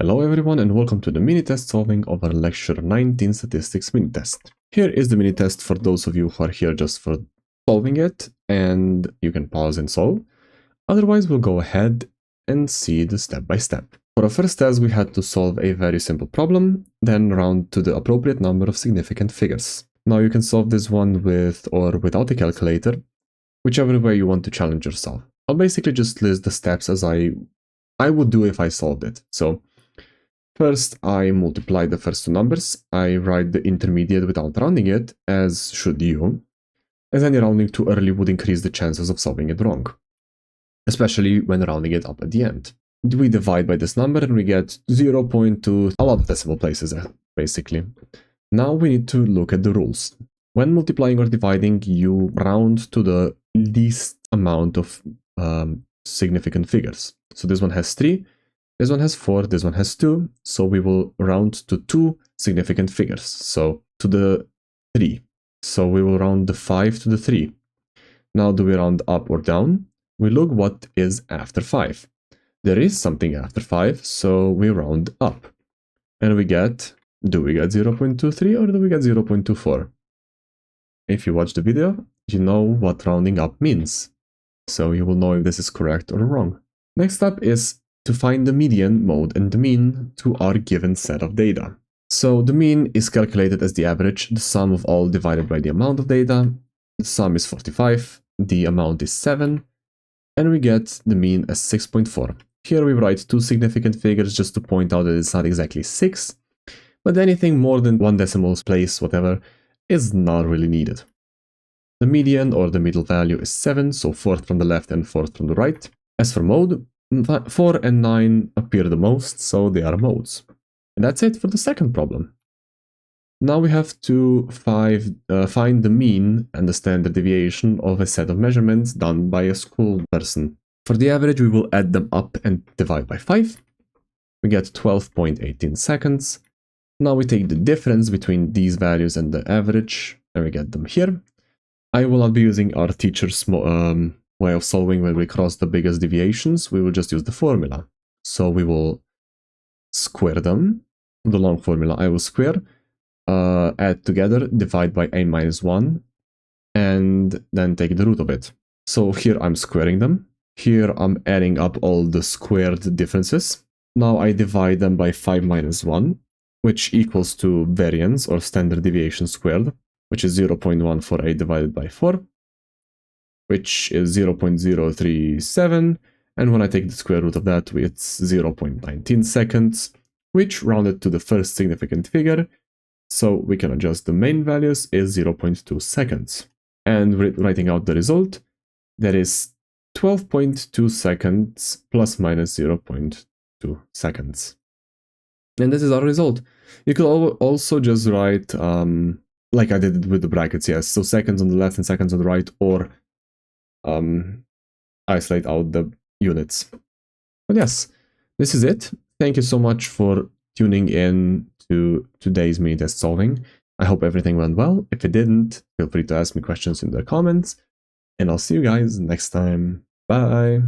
Hello everyone and welcome to the mini test solving of our lecture 19 statistics mini test. Here is the mini test for those of you who are here just for solving it, and you can pause and solve. Otherwise we'll go ahead and see the step by step. For our first test we had to solve a very simple problem, then round to the appropriate number of significant figures. Now you can solve this one with or without a calculator, whichever way you want to challenge yourself. I'll basically just list the steps as I would do if I solved it. So first, I multiply the first two numbers. I write the intermediate without rounding it, as should you, as any rounding too early would increase the chances of solving it wrong, especially when rounding it up at the end. We divide by this number and we get 0.2, a lot of decimal places basically. Now we need to look at the rules. When multiplying or dividing, you round to the least amount of significant figures. So this one has 3. This one has 4, this one has 2, so we will round to 2 significant figures, so to the 3. So we will round the 5 to the 3. Now do we round up or down? We look what is after 5. There is something after 5, so we round up. And we get, do we get 0.23 or do we get 0.24? If you watch the video, you know what rounding up means, so you will know if this is correct or wrong. Next up is to find the median, mode, and the mean to our given set of data. So the mean is calculated as the average, the sum of all divided by the amount of data. The sum is 45, the amount is 7, and we get the mean as 6.4. Here we write 2 significant figures just to point out that it's not exactly 6, but anything more than 1 decimal place, whatever, is not really needed. The median or the middle value is 7, so 4th from the left and 4th from the right. As for mode, 4 and 9 appear the most, so they are modes. And that's it for the second problem. Now we have to find the mean and the standard deviation of a set of measurements done by a school person. For the average, we will add them up and divide by 5. We get 12.18 seconds. Now we take the difference between these values and the average, and we get them here. I will not be using our teacher's way of solving when we cross the biggest deviations. We will just use the formula. So we will square them. The long formula, I will square, add together, divide by a minus 1, and then take the root of it. So here I'm squaring them. Here I'm adding up all the squared differences. Now I divide them by 5 minus 1, which equals to variance or standard deviation squared, which is 0.148 divided by 4. Which is 0.037, and when I take the square root of that, it's 0.19 seconds, which rounded to the first significant figure, so we can adjust the main values is 0.2 seconds. And writing out the result, that is 12.2 seconds plus minus 0.2 seconds. And this is our result. You could also just write, like I did with the brackets, yes, so seconds on the left and seconds on the right, or isolate out the units. But yes, this is it. Thank you so much for tuning in to today's mini test solving. I hope everything went well. If it didn't, feel free to ask me questions in the comments, and I'll see you guys next time. Bye!